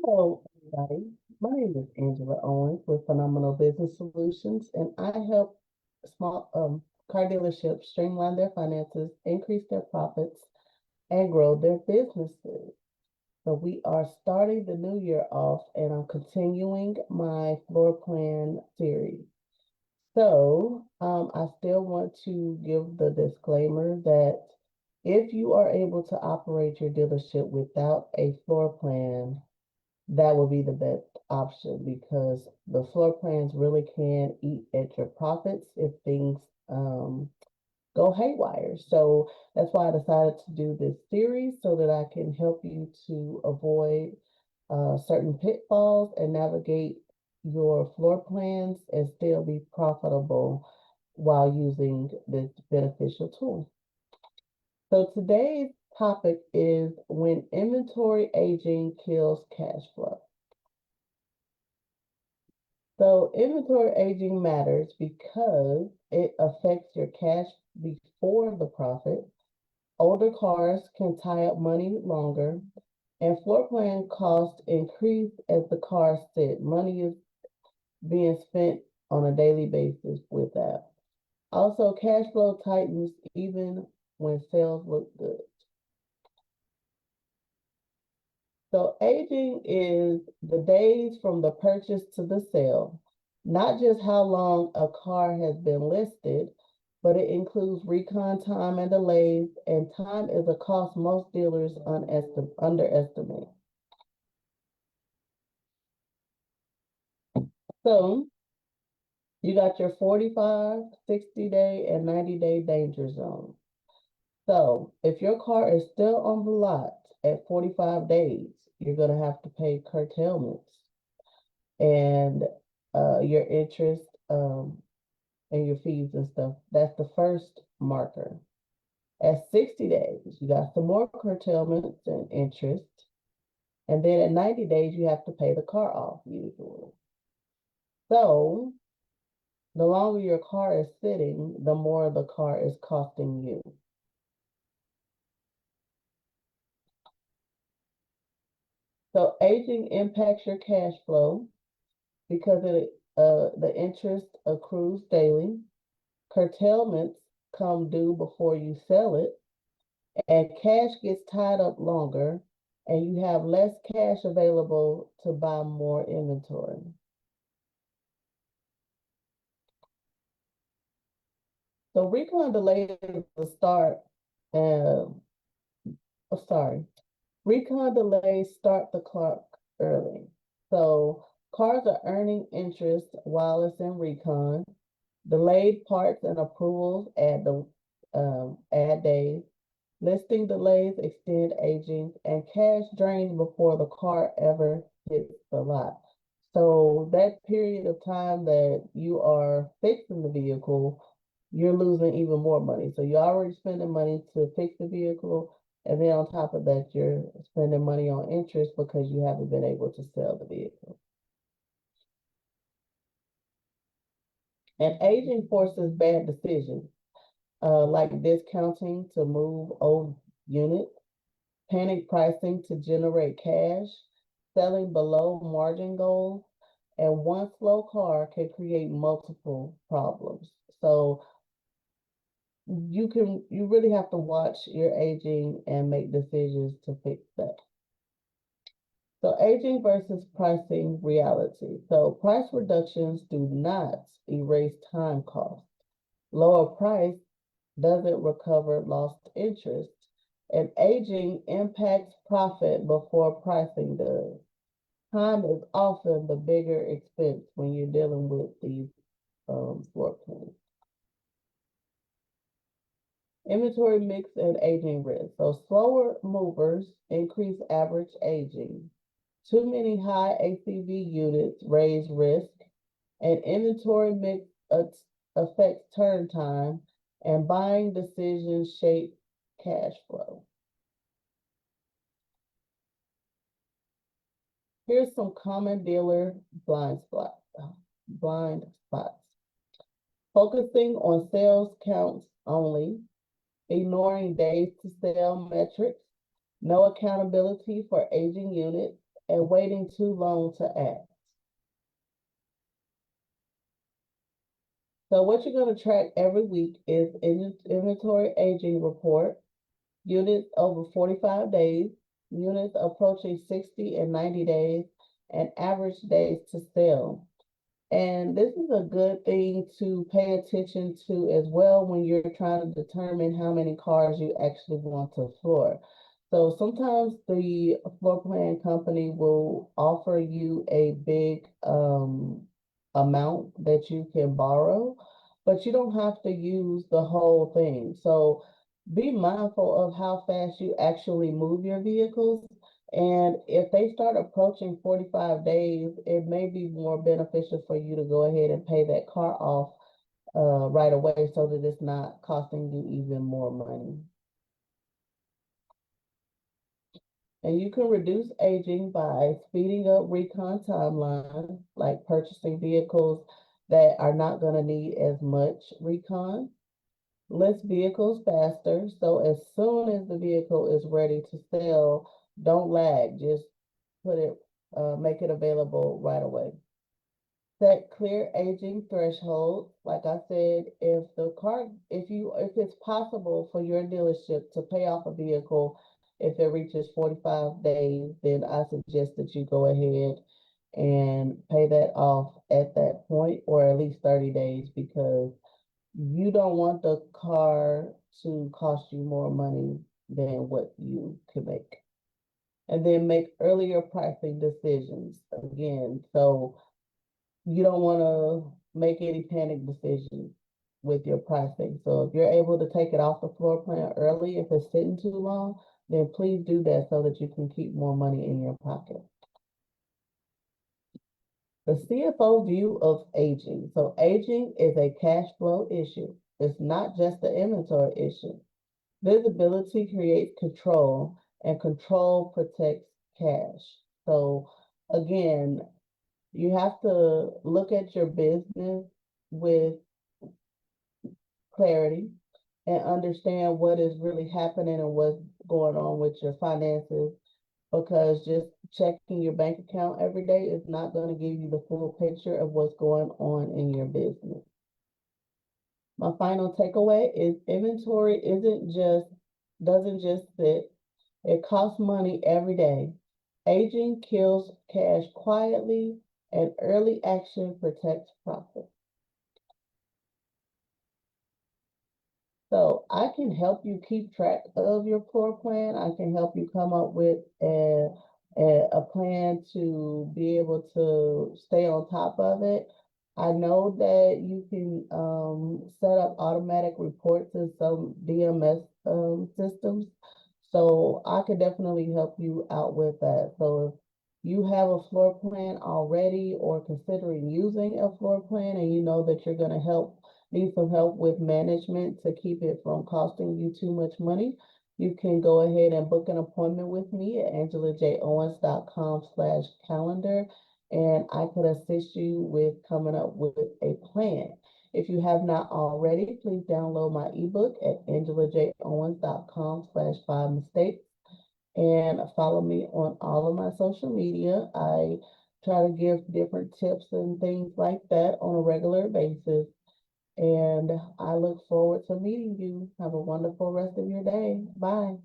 Hello, everybody. My name is Angela Owens with Phenomenal Business Solutions, and I help small car dealerships streamline their finances, increase their profits, and grow their businesses. So we are starting the new year off, and I'm continuing my floor plan series. I still want to give the disclaimer that if you are able to operate your dealership without a floor plan, that would be the best option because the floor plans really can eat at your profits if things go haywire. So that's why I decided to do this series so that I can help you to avoid certain pitfalls and navigate your floor plans and still be profitable while using this beneficial tool. So today's topic is when inventory aging kills cash flow. So inventory aging matters because it affects your cash before the profit. Older cars can tie up money longer, and floor plan costs increase as the cars sit. Money is being spent on a daily basis with that. Also, cash flow tightens even when sales look good. So aging is the days from the purchase to the sale, not just how long a car has been listed, but it includes recon time and delays, and time is a cost most dealers underestimate. So you got your 45, 60-day, and 90-day danger zone. So if your car is still on the lot at 45 days, you're going to have to pay curtailments and your interest and your fees and stuff. That's the first marker. At 60 days, you got some more curtailments and interest. And then at 90 days, you have to pay the car off usually. So the longer your car is sitting, the more the car is costing you. So aging impacts your cash flow because the interest accrues daily. Curtailments come due before you sell it, and cash gets tied up longer, and you have less cash available to buy more inventory. So recon delays the start. Sorry, recon delays start the clock early. So cars are earning interest while it's in recon. Delayed parts and approvals add days. Listing delays extend aging, and cash drains before the car ever hits the lot. So that period of time that you are fixing the vehicle, you're losing even more money. So you're already spending money to fix the vehicle, and then on top of that, you're spending money on interest because you haven't been able to sell the vehicle. And aging forces bad decisions, like discounting to move old units, panic pricing to generate cash, selling below margin goals, and one slow car can create multiple problems. So you really have to watch your aging and make decisions to fix that. So aging versus pricing reality. So price reductions do not erase time cost. Lower price doesn't recover lost interest, and aging impacts profit before pricing does. Time is often the bigger expense when you're dealing with these floor plans. Inventory mix and aging risk. So slower movers increase average aging. Too many high ACV units raise risk, and inventory mix affects turn time, and buying decisions shape cash flow. Here's some common dealer blind spots. Focusing on sales counts only, ignoring days to sell metrics, no accountability for aging units, and waiting too long to act. So what you're going to track every week is inventory aging report, units over 45 days, units approaching 60 and 90 days, and average days to sell. And this is a good thing to pay attention to as well when you're trying to determine how many cars you actually want to floor. So sometimes the floor plan company will offer you a big amount that you can borrow, but you don't have to use the whole thing. So be mindful of how fast you actually move your vehicles. And if they start approaching 45 days, it may be more beneficial for you to go ahead and pay that car off right away so that it's not costing you even more money. And you can reduce aging by speeding up recon timeline, like purchasing vehicles that are not going to need as much recon. List vehicles faster. So as soon as the vehicle is ready to sell, don't lag. Just put it, make it available right away. Set clear aging threshold. Like I said, if it's possible for your dealership to pay off a vehicle if it reaches 45 days, then I suggest that you go ahead and pay that off at that point, or at least 30 days, because you don't want the car to cost you more money than what you can make. And then make earlier pricing decisions again. So you don't want to make any panic decisions with your pricing. So if you're able to take it off the floor plan early, if it's sitting too long, then please do that so that you can keep more money in your pocket. The CFO view of aging. So aging is a cash flow issue. It's not just an inventory issue. Visibility creates control, and control protects cash. So again, you have to look at your business with clarity and understand what is really happening and what's going on with your finances, because just checking your bank account every day is not going to give you the full picture of what's going on in your business. My final takeaway is inventory doesn't just sit. It costs money every day. Aging kills cash quietly, and early action protects profit. So I can help you keep track of your floor plan. I can help you come up with a plan to be able to stay on top of it. I know that you can set up automatic reports in some DMS systems. So I could definitely help you out with that. So if you have a floor plan already or considering using a floor plan and you know that you're going to need some help with management to keep it from costing you too much money, you can go ahead and book an appointment with me at angelaJowens.com/calendar, and I could assist you with coming up with a plan. If you have not already, please download my ebook at angelaJowens.com/5mistakes and follow me on all of my social media. I try to give different tips and things like that on a regular basis. And I look forward to meeting you. Have a wonderful rest of your day. Bye.